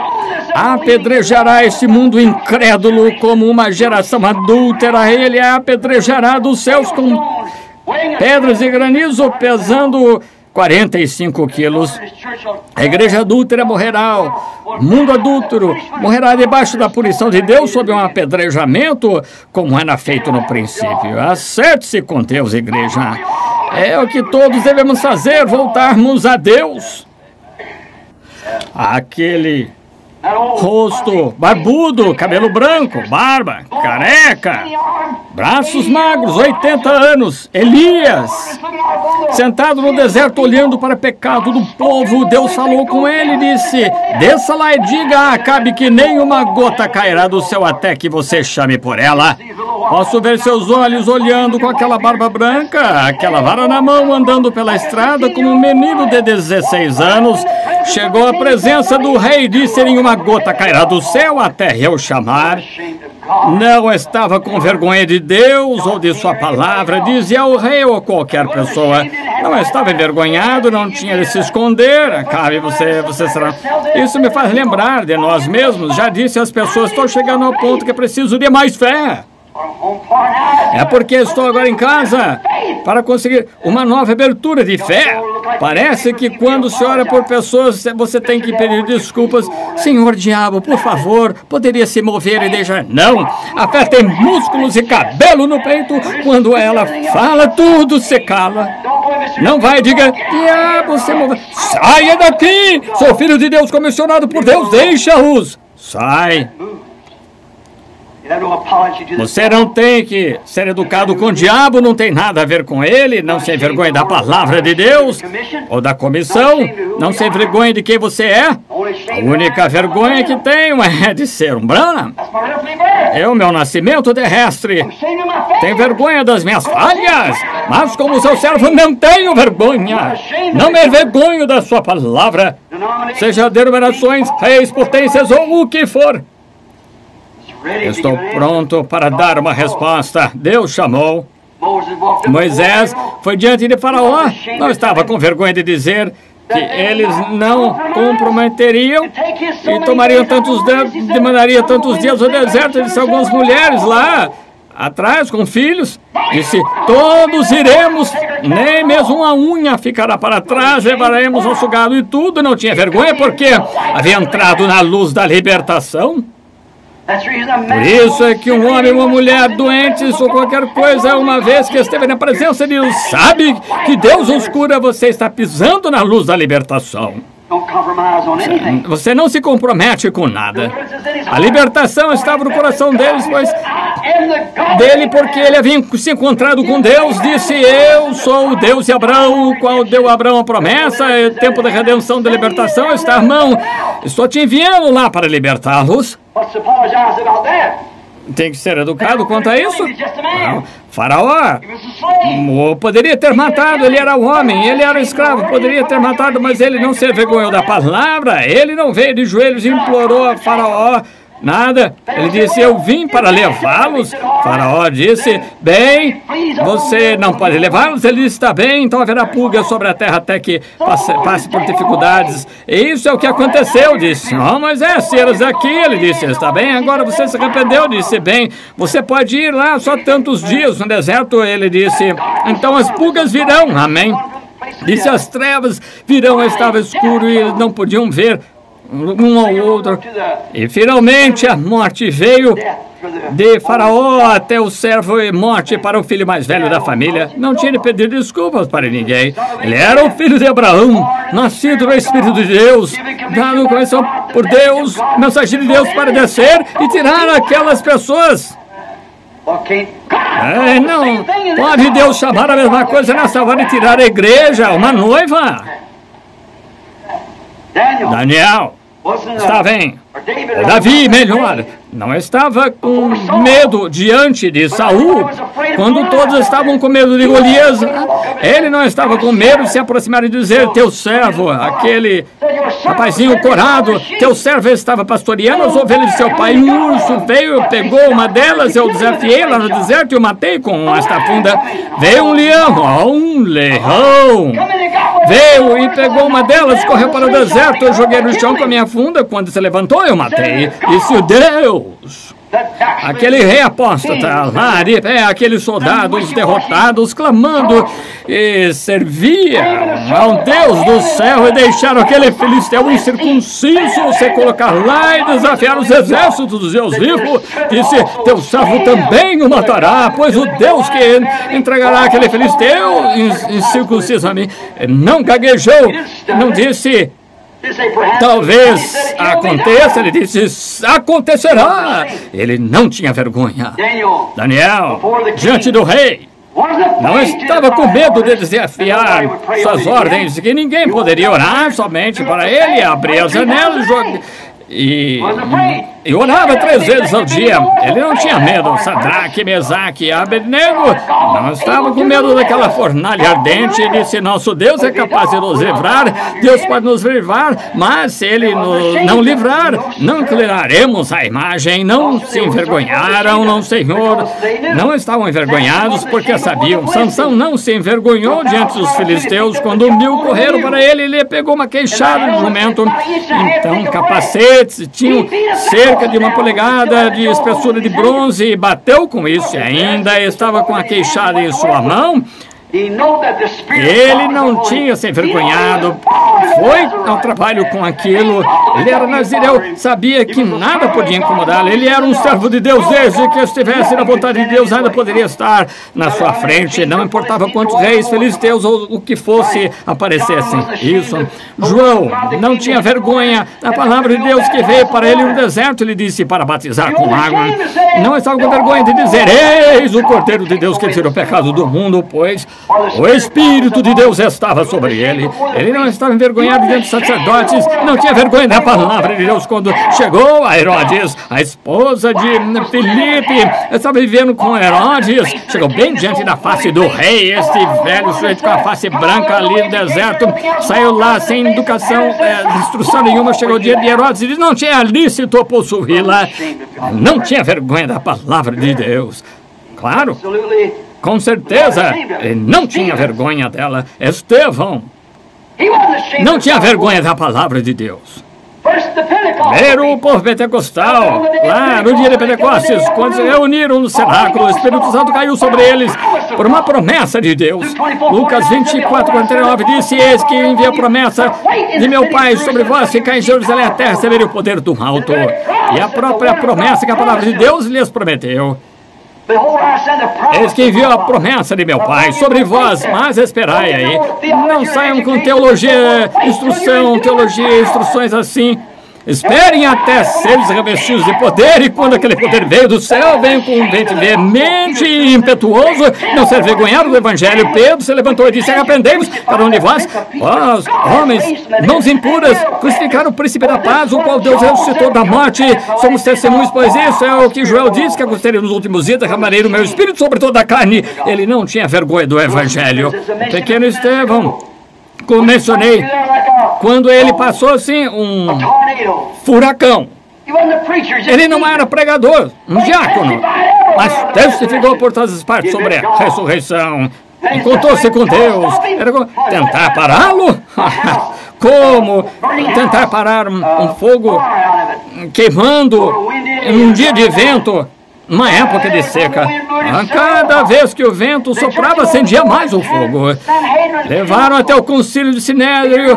Apedrejará este mundo incrédulo como uma geração adúltera. Ele apedrejará dos céus com pedras de granizo pesando 45 quilos. A igreja adúltera morrerá, o mundo adúltero morrerá debaixo da punição de Deus sob um apedrejamento, como era feito no princípio. Acerte-se com Deus, igreja. É o que todos devemos fazer, voltarmos a Deus. Aquele rosto barbudo, cabelo branco, barba, careca, braços magros, 80 anos, Elias, sentado no deserto olhando para o pecado do povo. Deus falou com ele e disse, desça lá e diga a Acabe que nenhuma gota cairá do céu até que você chame por ela. Posso ver seus olhos olhando com aquela barba branca, aquela vara na mão, andando pela estrada como um menino de 16 anos. Chegou à presença do rei e disse, nenhuma gota cairá do céu até eu chamar. Não estava com vergonha de Deus ou de sua palavra, dizia ao rei ou qualquer pessoa. Não estava envergonhado, não tinha de se esconder. Acabe, você será. Isso me faz lembrar de nós mesmos. Já disse às pessoas, estou chegando ao ponto que preciso de mais fé. É porque estou agora em casa para conseguir uma nova abertura de fé. Parece que quando se ora por pessoas, você tem que pedir desculpas. Senhor diabo, por favor, poderia se mover e deixar... Não, a fé tem músculos e cabelo no peito. Quando ela fala, tudo se cala. Não vai, diga, diabo, se move. Saia daqui! Sou filho de Deus, comissionado por Deus, deixa-os. Sai. Você não tem que ser educado com o diabo, não tem nada a ver com ele, não se envergonhe da palavra de Deus ou da comissão, não se envergonhe de quem você é. A única vergonha que tenho é de ser um Branham. É o meu nascimento terrestre. Tenho vergonha das minhas falhas, mas como seu servo não tenho vergonha. Não me envergonho da sua palavra, seja denominações, reis, potências ou o que for. Estou pronto para dar uma resposta. Deus chamou. Moisés foi diante de Faraó. Não estava com vergonha de dizer que eles não comprometeriam e tomariam demandaria tantos dias ao deserto. Disse algumas mulheres lá atrás com filhos. Disse: todos iremos, nem mesmo uma unha ficará para trás, levaremos nosso gado e tudo. Não tinha vergonha porque havia entrado na luz da libertação. Por isso é que um homem ou uma mulher doentes ou qualquer coisa, uma vez que esteve na presença de Deus, sabe que Deus os cura, você está pisando na luz da libertação. Você não se compromete com nada. A libertação estava no coração deles, pois dele, porque ele havia se encontrado com Deus, disse: eu sou o Deus de Abraão, o qual deu a Abraão a promessa, o tempo da redenção, da libertação está à mão. Estou te enviando lá para libertá-los. Tem que ser educado quanto a isso? Não. Faraó poderia ter matado, ele era um homem, ele era um escravo, poderia ter matado, mas ele não se envergonhou da palavra, ele não veio de joelhos e implorou a Faraó nada. Ele disse: eu vim para levá-los. Faraó disse: bem, você não pode levá-los. Ele disse: está bem, então haverá pulga sobre a terra até que passe por dificuldades. E isso é o que aconteceu. Disse: Moisés, se eras aqui. Ele disse: está bem, agora você se arrependeu. Disse: bem, você pode ir lá só tantos dias no deserto. Ele disse: então as pulgas virão. Amém. Disse: as trevas virão. Estava escuro e eles não podiam ver um ao outro. E finalmente a morte veio de Faraó até o servo e morte para o filho mais velho da família. Não tinha de pedir desculpas para ninguém. Ele era o filho de Abraão, nascido no Espírito de Deus, dado convenção por Deus, mensageiro de Deus para descer e tirar aquelas pessoas. Não pode Deus chamar a mesma coisa nessa hora e tirar a igreja, uma noiva. Daniel estava em Davi, melhor, não estava com medo diante de Saul, quando todos estavam com medo de Golias. Ele não estava com medo de se aproximar e dizer: teu servo, aquele rapazinho corado, teu servo estava pastoreando as ovelhas de seu pai, um urso veio, pegou uma delas, eu desafiei lá no deserto e o matei com esta funda. Veio um leão, veio e pegou uma delas, correu para o deserto, eu joguei no chão com a minha funda, quando se levantou eu matei. Disse: Deus, aquele rei apóstata lá de pé, aqueles soldados derrotados clamando e serviam ao Deus do céu e deixaram aquele filisteu incircunciso se colocar lá e desafiar os exércitos dos Deus vivos. Disse: teu servo também o matará, pois o Deus que entregará aquele filisteu incircunciso a mim. Não gaguejou, não disse: talvez aconteça. Ele disse: acontecerá. Ele não tinha vergonha. Daniel, diante do rei, não estava com medo de desafiar suas ordens, que ninguém poderia orar somente para ele, abrir as janelas e orava 3 vezes ao dia. Ele não tinha medo. Sadraque, Mesaque e Abednego não estavam com medo daquela fornalha ardente. Ele disse: nosso Deus é capaz de nos livrar, Deus pode nos livrar, mas se ele nos não livrar, não inclinaremos a imagem. Não se envergonharam, não, Senhor. Não estavam envergonhados porque sabiam. Sansão não se envergonhou diante dos filisteus. Quando 1000 correram para ele, ele pegou uma queixada de jumento. Então capacetes tinham cerca de 1 polegada de espessura de bronze e bateu com isso e ainda estava com a queixada em sua mão. Ele não tinha se envergonhado, foi ao trabalho com aquilo, ele era nazireu, sabia que nada podia incomodá-lo, ele era um servo de Deus, desde que estivesse na vontade de Deus, nada poderia estar na sua frente, não importava quantos reis, filisteus ou o que fosse aparecessem. Isso. João não tinha vergonha da palavra de Deus que veio para ele no deserto, ele disse para batizar com água, não estava com vergonha de dizer, eis o Cordeiro de Deus que tira o pecado do mundo, pois o Espírito de Deus estava sobre ele. Ele não estava envergonhado diante dos sacerdotes, não tinha vergonha da palavra de Deus. Quando chegou a Herodes, a esposa de Filipe, estava vivendo com Herodes, chegou bem diante da face do rei, este velho sujeito com a face branca ali no deserto, saiu lá sem educação, instrução nenhuma, chegou o dia de Herodes e disse, não tinha lícito possuí-la, não tinha vergonha da palavra de Deus. Claro. Com certeza, ele não tinha vergonha dela. Estevão não tinha vergonha da palavra de Deus. Primeiro o povo pentecostal, lá no dia de Pentecostes, quando se reuniram no cenáculo, o Espírito Santo caiu sobre eles por uma promessa de Deus. Lucas 24:49 disse, eis que envia a promessa de meu Pai sobre vós, ficar em Jerusalém até receber o poder do alto. E a própria promessa que a palavra de Deus lhes prometeu. Eis que enviou a promessa de meu Pai sobre vós, mas esperai aí. Não saiam com instruções assim. Esperem até seres revestidos de poder, e quando aquele poder veio do céu, veio com um vento veemente e impetuoso, não se envergonharam do Evangelho. Pedro se levantou e disse, arrependei-vos, para onde vós, homens, mãos impuras, crucificaram o príncipe da paz, o qual Deus ressuscitou da morte. Somos testemunhos, pois isso é o que Joel disse, que aconteceria nos últimos dias, derramarei o meu espírito sobre toda a carne. Ele não tinha vergonha do Evangelho. O pequeno Estevão, como mencionei, quando ele passou assim, um furacão. Ele não era pregador, um diácono, mas testificou por todas as partes sobre a ressurreição. Encontrou-se com Deus. Era tentar pará-lo? Como tentar parar um fogo queimando em um dia de vento? Uma época de seca, cada vez que o vento soprava, acendia mais o fogo. Levaram até o concílio de Sinédrio.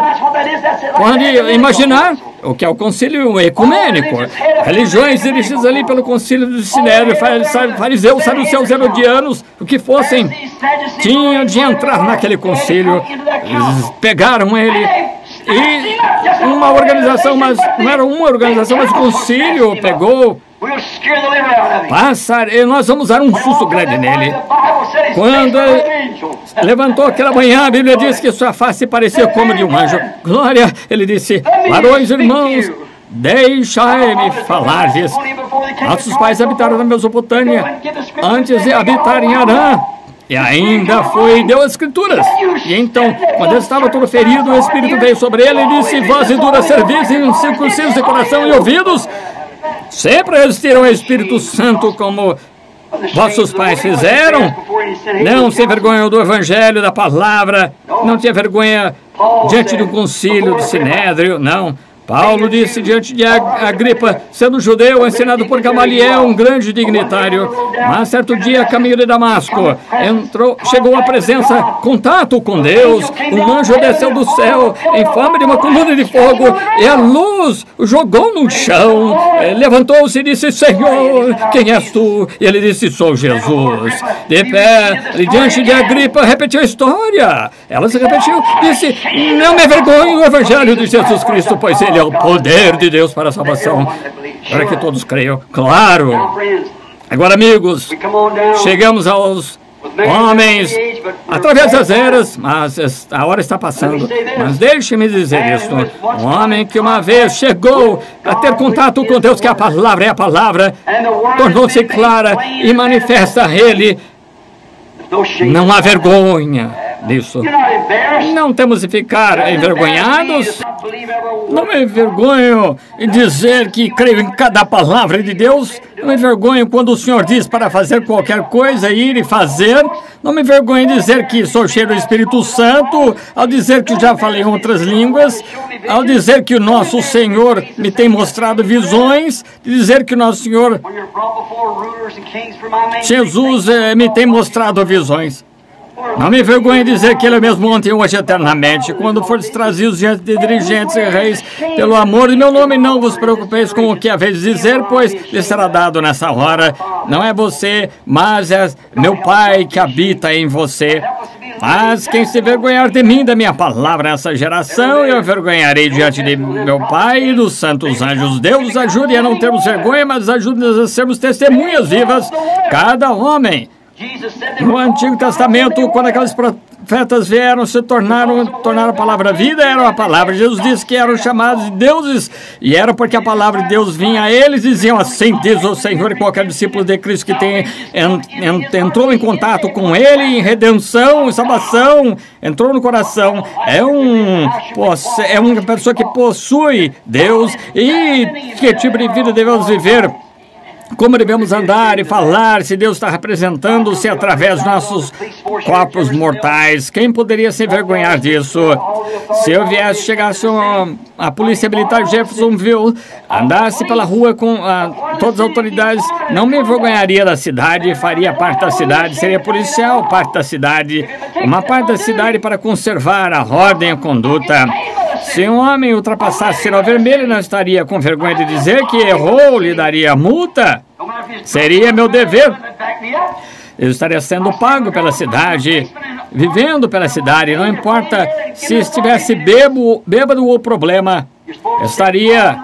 Pode imaginar o que é o concílio ecumênico. Religiões dirigidas ali pelo concílio de Sinédrio, fariseus, saduceus, herodianos, o que fossem, tinham de entrar naquele concílio. Eles pegaram ele e uma organização, mas não era uma organização, mas o concílio pegou. Nós vamos dar um susto grande nele. Quando levantou aquela manhã, a Bíblia diz que sua face parecia como de um anjo. Glória! Ele disse, varões irmãos, deixai-me falar-lhes. Nossos pais habitaram na Mesopotâmia, antes de habitar em Harã. E ainda deu as escrituras. E então, quando ele estava todo ferido, o Espírito veio sobre ele e disse, vós e dura cerviz, incircuncisos de coração e ouvidos, sempre resistiram ao Espírito Santo como vossos pais fizeram. Não se envergonham do Evangelho, da palavra. Não tinha vergonha diante do concílio do Sinédrio, não. Paulo disse diante de Agripa, sendo judeu, ensinado por Gamaliel, um grande dignitário, mas certo dia, a caminho de Damasco, chegou à presença, contato com Deus, um anjo desceu do céu, em forma de uma coluna de fogo, e a luz o jogou no chão, levantou-se e disse, Senhor, quem és tu? E ele disse, sou Jesus. De pé, diante de Agripa, repetiu a história. Ela se repetiu, disse, não me envergonhe do Evangelho de Jesus Cristo, pois ele é o poder de Deus para a salvação, para que todos creiam. Claro. Agora, amigos, chegamos aos homens através das eras, mas a hora está passando. Mas deixe-me dizer isso. Um homem que uma vez chegou a ter contato com Deus, que a palavra é a palavra, tornou-se clara e manifesta a ele. Não há vergonha disso. Não temos de ficar envergonhados. Não me envergonho em dizer que creio em cada palavra de Deus. Não me envergonho quando o Senhor diz para fazer qualquer coisa, ir e fazer. Não me envergonho em dizer que sou cheio do Espírito Santo, ao dizer que já falei em outras línguas, ao dizer que o nosso Senhor me tem mostrado visões, dizer que o nosso Senhor Jesus me tem mostrado visões. Não me envergonhe dizer que Ele é o mesmo ontem e hoje eternamente. Quando fores trazidos diante de dirigentes e reis, pelo amor de meu nome, não vos preocupeis com o que haveis de dizer, pois lhe será dado nessa hora. Não é você, mas é meu Pai que habita em você. Mas quem se envergonhar de mim, da minha palavra nessa geração, eu envergonharei diante de meu Pai e dos santos anjos. Deus nos ajude a não termos vergonha, mas ajude-nos a sermos testemunhas vivas. Cada homem. No Antigo Testamento, quando aqueles profetas vieram, tornaram a palavra vida, era a palavra. Jesus disse que eram chamados de deuses, e era porque a palavra de Deus vinha a eles e diziam assim, diz o Senhor, e qualquer discípulo de Cristo que entrou em contato com Ele, em redenção, em salvação, entrou no coração, é uma pessoa que possui Deus. E que tipo de vida devemos viver? Como devemos andar e falar se Deus está representando-se através dos nossos corpos mortais? Quem poderia se envergonhar disso? Se eu chegasse a polícia militar de Jeffersonville, andasse pela rua com todas as autoridades, não me envergonharia da cidade, faria parte da cidade, seria policial, parte da cidade, uma parte da cidade para conservar a ordem e a conduta. Se um homem ultrapassasse o sinal vermelho, não estaria com vergonha de dizer que errou, lhe daria multa. Seria meu dever. Eu estaria sendo pago pela cidade, vivendo pela cidade. Não importa se estivesse bêbado ou problema. Eu estaria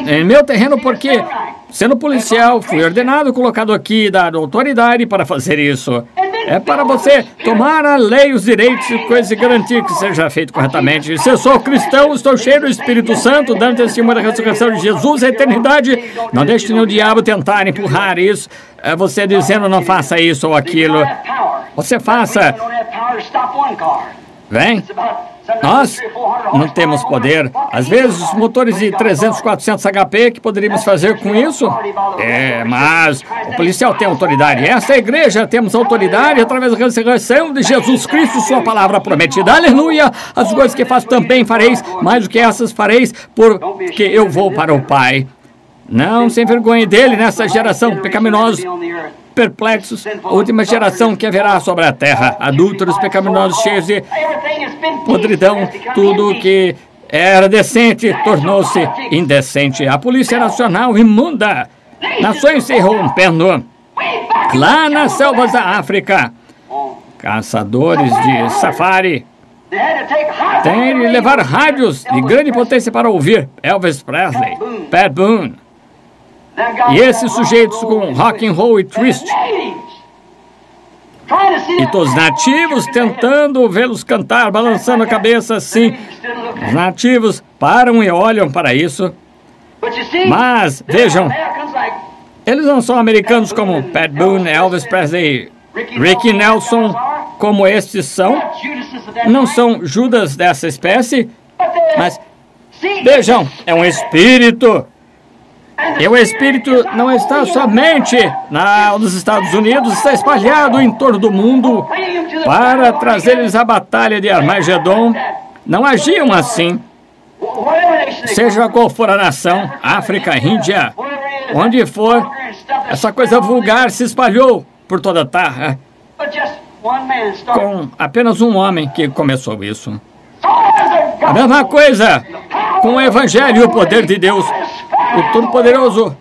em meu terreno porque, sendo policial, fui ordenado, colocado aqui, dado autoridade para fazer isso. É para você tomar a lei, os direitos e coisas e garantir que seja feito corretamente. Se eu sou cristão, estou cheio do Espírito Santo, dando testemunho da ressurreição de Jesus, a eternidade. Não deixe nenhum diabo tentar empurrar isso. É você dizendo não faça isso ou aquilo. Você faça. Vem. Nós não temos poder. Às vezes, os motores de 300, 400 HP que poderíamos fazer com isso. Mas o policial tem autoridade. Essa igreja temos autoridade através da ressurreição de Jesus Cristo, sua palavra prometida. Aleluia! As coisas que faço também fareis, mais do que essas fareis, porque eu vou para o Pai. Não se envergonhe dele nessa geração pecaminosa. Perplexos, a última geração que haverá sobre a terra, adúlteros, pecaminosos, cheios de podridão, tudo que era decente tornou-se indecente. A Polícia Nacional imunda, nações se rompendo, lá nas selvas da África, caçadores de safari têm de levar rádios de grande potência para ouvir Elvis Presley, Pat Boone. E esses sujeitos com rock and roll e twist. E todos os nativos tentando vê-los cantar, balançando a cabeça assim. Os nativos param e olham para isso. Mas, vejam, eles não são americanos como Pat Boone, Elvis Presley, Ricky Nelson, como estes são. Não são Judas dessa espécie, mas, vejam, é um espírito. E o Espírito não está somente nos Estados Unidos, está espalhado em torno do mundo para trazer-lhes a batalha de Armagedon. Não agiam assim. Seja qual for a nação, África, Índia, onde for, essa coisa vulgar se espalhou por toda a terra. Com apenas um homem que começou isso. A mesma coisa com o Evangelho e o poder de Deus. O Todo-Poderoso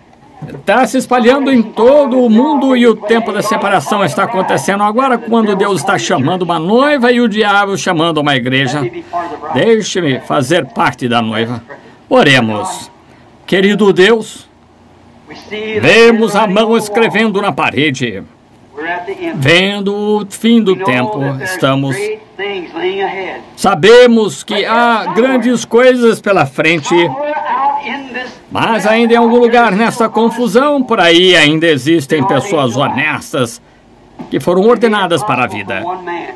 está se espalhando em todo o mundo e o tempo da separação está acontecendo agora quando Deus está chamando uma noiva e o diabo chamando uma igreja. Deixe-me fazer parte da noiva. Oremos. Querido Deus, vemos a mão escrevendo na parede. Vendo o fim do tempo, sabemos que há grandes coisas pela frente, mas ainda em algum lugar nessa confusão, por aí ainda existem pessoas honestas que foram ordenadas para a vida.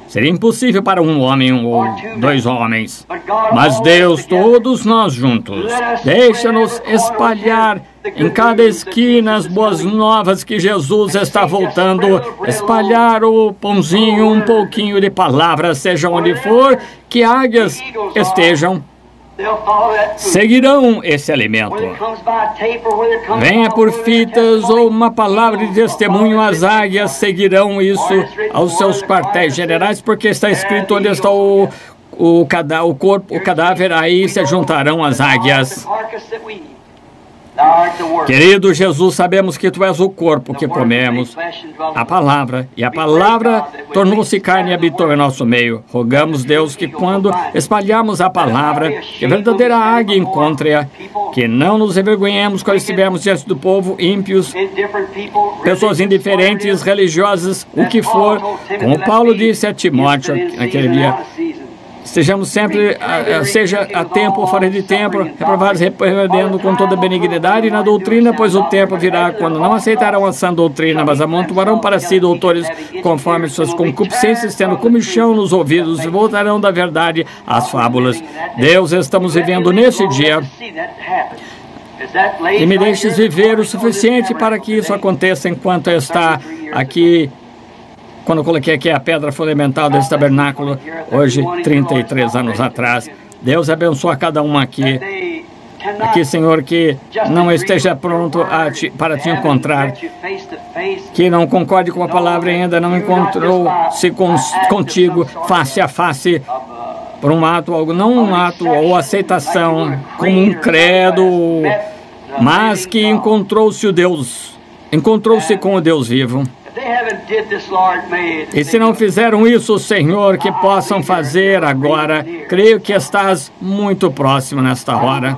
Seria impossível para um homem ou dois homens, mas Deus, todos nós juntos, deixa-nos espalhar em cada esquina as boas novas que Jesus está voltando, espalhar o pãozinho, um pouquinho de palavra, seja onde for, que águias estejam. seguirão esse alimento. Venha por fitas ou uma palavra de testemunho, as águias seguirão isso aos seus quartéis generais, porque está escrito onde está o cadáver, aí se juntarão as águias. Querido Jesus, sabemos que Tu és o corpo que comemos, a palavra, e a palavra tornou-se carne e habitou em nosso meio. Rogamos, Deus, que quando espalharmos a palavra, que a verdadeira águia encontre-a, que não nos envergonhemos quando estivermos diante do povo, ímpios, pessoas indiferentes, religiosas, o que for, como Paulo disse a Timóteo naquele dia. Estejamos sempre, seja a tempo ou fora de tempo, reprovados, repreendendo com toda benignidade na doutrina, pois o tempo virá quando não aceitarão a sã doutrina, mas amontoarão para si doutores conforme suas concupiscências, tendo comichão nos ouvidos, e voltarão da verdade às fábulas. Deus, estamos vivendo nesse dia, e me deixes viver o suficiente para que isso aconteça enquanto está aqui. Quando eu coloquei aqui a pedra fundamental desse tabernáculo, hoje, 33 anos atrás. Deus abençoa cada um aqui. Aqui, Senhor, que não esteja pronto para te encontrar, que não concorde com a palavra e ainda não encontrou-se contigo face a face, por um ato, não um ato ou aceitação, como um credo, mas que encontrou-se o Deus, encontrou-se com o Deus vivo. E se não fizeram isso, Senhor, que possam fazer agora. Creio que estás muito próximo nesta hora.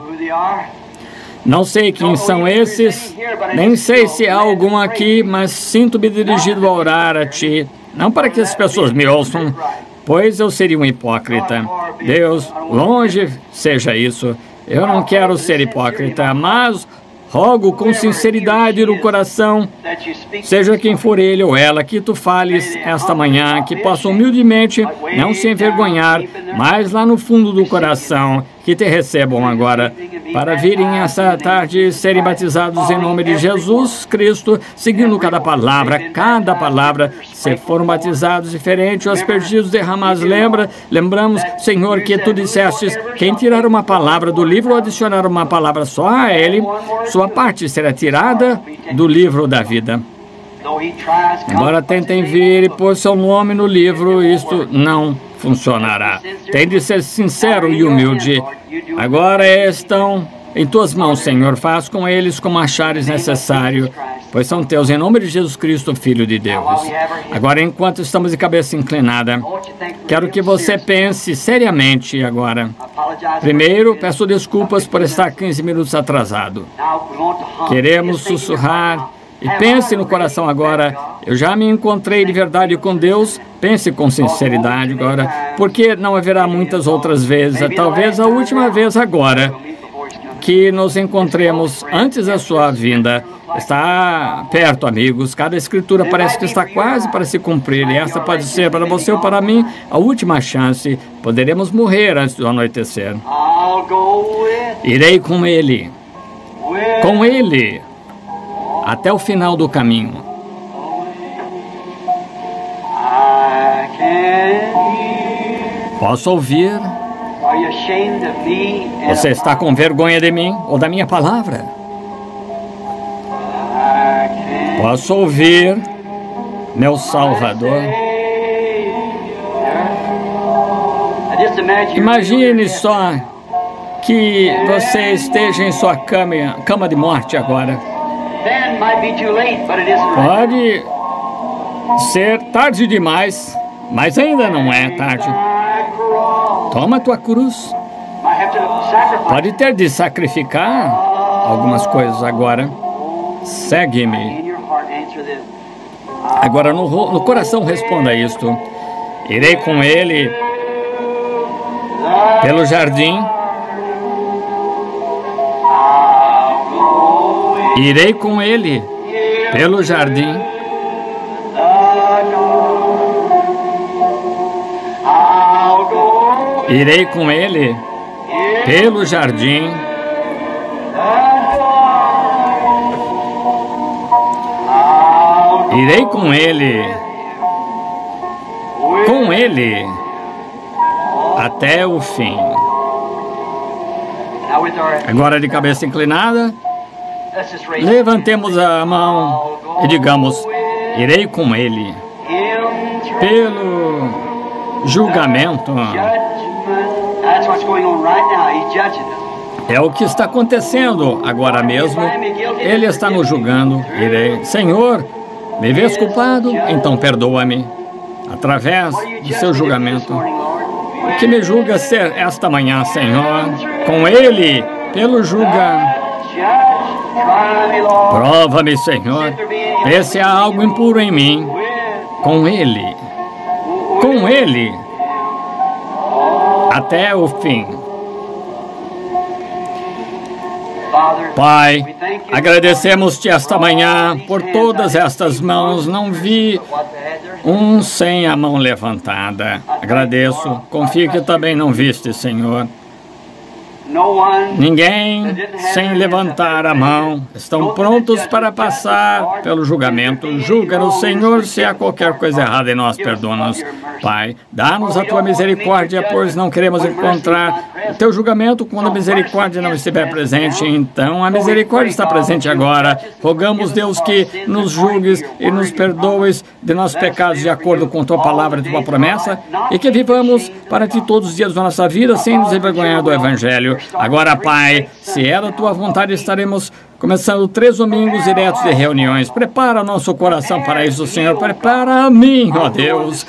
Não sei quem são esses, nem sei se há algum aqui, mas sinto-me dirigido a orar a Ti. Não para que as pessoas me ouçam, pois eu seria um hipócrita. Deus, longe seja isso. Eu não quero ser hipócrita, mas rogo com sinceridade no coração, seja quem for ele ou ela, que Tu fales esta manhã, que possa humildemente não se envergonhar, mas lá no fundo do coração, que Te recebam agora, para virem essa tarde e serem batizados em nome de Jesus Cristo, seguindo cada palavra, se foram batizados diferente, os perdidos derramados. Lembramos, Senhor, que Tu dissestes, quem tirar uma palavra do livro ou adicionar uma palavra só a ele, sua parte será tirada do livro da vida. Embora tentem vir e pôr seu nome no livro, isto não funcionará. Tem de ser sincero e humilde. Agora estão em Tuas mãos, Senhor. Faz com eles como achares necessário, pois são Teus, em nome de Jesus Cristo, Filho de Deus. Agora, enquanto estamos de cabeça inclinada, quero que você pense seriamente agora. Primeiro, peço desculpas por estar 15 minutos atrasado. Queremos sussurrar. E pense no coração agora, eu já me encontrei de verdade com Deus. Pense com sinceridade agora, porque não haverá muitas outras vezes, talvez a última vez agora, que nos encontremos antes da sua vinda. Está perto, amigos. Cada escritura parece que está quase para se cumprir, e essa pode ser para você ou para mim a última chance. Poderemos morrer antes do anoitecer. Irei com Ele, até o final do caminho. Posso ouvir? Você está com vergonha de mim ou da minha palavra? Posso ouvir, meu Salvador? Imagine só que você esteja em sua cama de morte agora. Pode ser tarde demais, mas ainda não é tarde. Toma tua cruz. Pode ter de sacrificar algumas coisas agora. Segue-me. Agora no coração responda isto. Irei com Ele pelo jardim. Irei com Ele pelo jardim. Irei com Ele pelo jardim. Irei com Ele até o fim. Agora, de cabeça inclinada, levantemos a mão e digamos: irei com ele pelo julgamento. É o que está acontecendo agora mesmo. Ele está nos julgando. Irei. Senhor, me vês culpado? Então perdoa-me através do seu julgamento. O que me julga ser esta manhã, Senhor? Com ele, pelo julgamento. Prova-me, Senhor, vê se há algo impuro em mim. Com ele, até o fim. Pai, agradecemos-te esta manhã por todas estas mãos. Não vi um sem a mão levantada. Agradeço. Confio que também não viste, Senhor. Ninguém sem levantar a mão. Estão prontos para passar pelo julgamento. Julga-nos, Senhor, se há qualquer coisa errada em nós, perdoa-nos. Pai, dá-nos a tua misericórdia, pois não queremos encontrar o teu julgamento quando a misericórdia não estiver presente. Então, a misericórdia está presente agora. Rogamos, Deus, que nos julgues e nos perdoes de nossos pecados de acordo com tua palavra e tua promessa, e que vivamos para ti todos os dias da nossa vida sem nos envergonhar do Evangelho. Agora, Pai, se é da tua vontade, estaremos começando 3 domingos diretos de reuniões. Prepara nosso coração para isso, Senhor. Prepara a mim, ó Deus.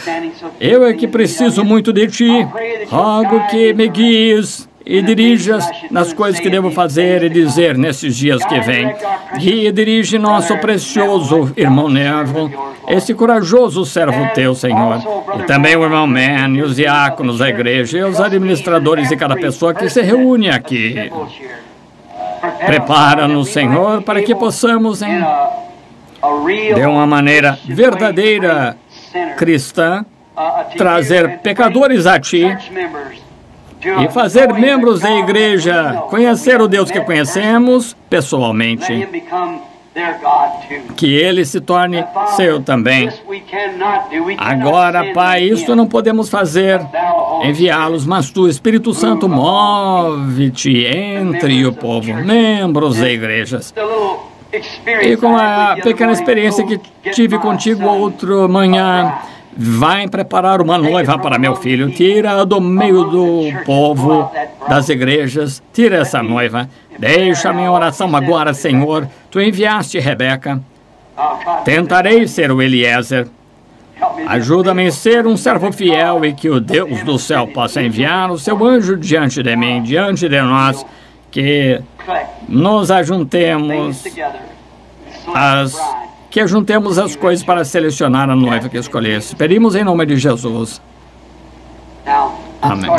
Eu é que preciso muito de ti. Rogo que me guies e dirijas nas coisas que devo fazer e dizer nesses dias que vêm. Guia e dirige nosso precioso irmão Neville, esse corajoso servo teu, Senhor. E também o irmão Man e os diáconos da igreja e os administradores de cada pessoa que se reúne aqui. Prepara-nos, Senhor, para que possamos, de uma maneira verdadeira cristã, trazer pecadores a ti e fazer membros da igreja conhecer o Deus que conhecemos pessoalmente. Que ele se torne seu também. Agora, Pai, isso não podemos fazer, enviá-los, mas tu, Espírito Santo, move-te entre o povo, membros da igrejas. E com a pequena experiência que tive contigo outra manhã, vai preparar uma noiva para meu filho. Tira do meio do povo, das igrejas, tira essa noiva. Deixa a minha oração agora, Senhor. Tu enviaste Rebeca. Tentarei ser o Eliezer. Ajuda-me a ser um servo fiel e que o Deus do céu possa enviar o seu anjo diante de mim, diante de nós, que nos ajuntemos as coisas para selecionar a noiva que escolhesse. Pedimos em nome de Jesus. Amém.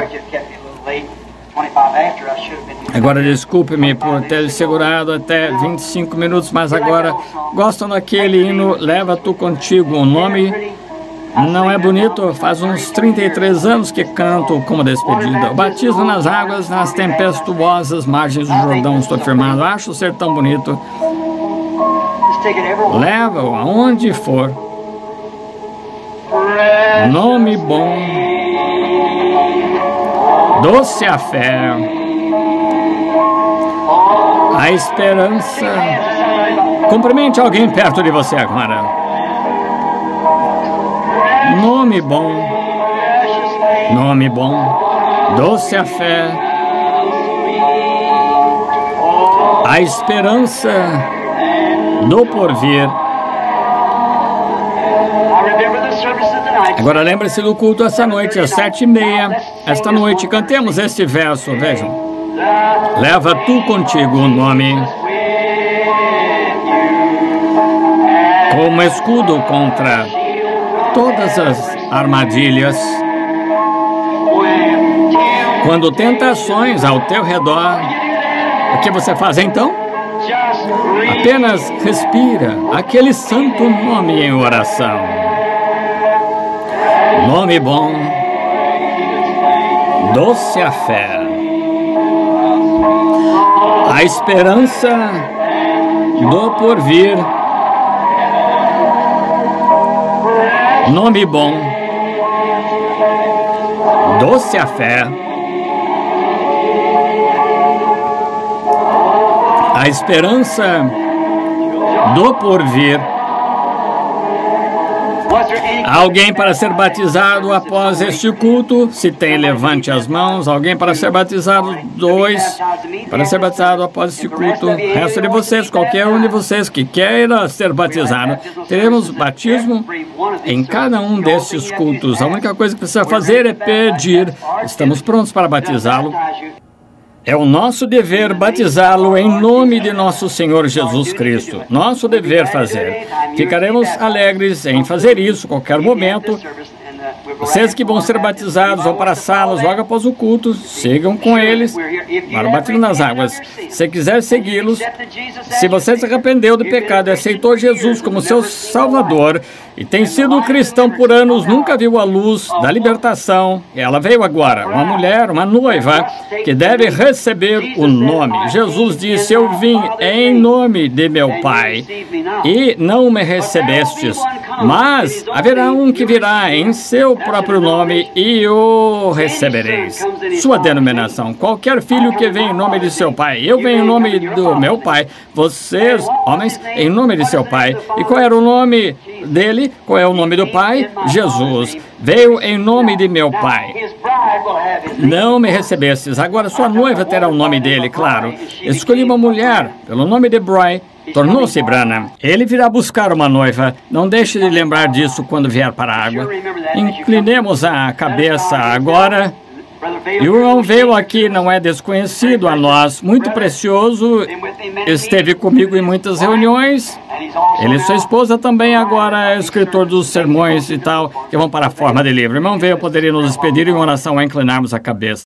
Agora, desculpe-me por ter segurado até 25 minutos, mas agora gostam daquele hino, Leva Tu Contigo. O nome não é bonito, faz uns 33 anos que canto como despedida. O batismo nas águas, nas tempestuosas margens do Jordão, estou firmado. Acho ser tão bonito. Leva-o aonde for. Nome bom, doce a fé, a esperança. Cumprimente alguém perto de você agora. Nome bom, doce a fé, a esperança do porvir. Agora lembre-se do culto essa noite, às 7h30. Esta noite cantemos este verso, vejam. Leva tu contigo o nome, como escudo contra todas as armadilhas. Quando tentações ao teu redor, o que você faz então? Apenas respira aquele santo nome em oração. Nome bom, doce a fé, a esperança do porvir. Nome bom, doce a fé, a esperança do porvir. Alguém para ser batizado após este culto? Se tem, levante as mãos. Alguém para ser batizado? 2. Para ser batizado após este culto. Resto de vocês, qualquer um de vocês que queira ser batizado. Teremos batismo em cada um destes cultos. A única coisa que precisa fazer é pedir. Estamos prontos para batizá-lo. É o nosso dever batizá-lo em nome de nosso Senhor Jesus Cristo. Nosso dever fazer. Ficaremos alegres em fazer isso a qualquer momento. Vocês que vão ser batizados vão para as salas logo após o culto, sigam com eles para o batismo nas águas. Se quiser segui-los, se você se arrependeu do pecado e aceitou Jesus como seu Salvador e tem sido cristão por anos, nunca viu a luz da libertação, ela veio agora, uma mulher, uma noiva, que deve receber o nome. Jesus disse, eu vim em nome de meu Pai e não me recebestes, mas haverá um que virá em seu próprio nome e o recebereis. Sua denominação, qualquer filho que vem em nome de seu pai, eu venho em nome do meu pai, vocês, homens, em nome de seu pai. E qual era o nome dele? Qual é o nome do pai? Jesus. Veio em nome de meu pai. Não me recebestes. Agora sua noiva terá o nome dele, claro. Escolhi uma mulher pelo nome de Bry. Tornou-se Branham. Ele virá buscar uma noiva. Não deixe de lembrar disso quando vier para a água. Inclinemos a cabeça agora. E o irmão veio aqui, não é desconhecido a nós, muito precioso, esteve comigo em muitas reuniões. Ele e sua esposa também agora é escritor dos sermões e tal, que vão para a forma de livro. O irmão veio, poderia nos despedir em oração a inclinarmos a cabeça.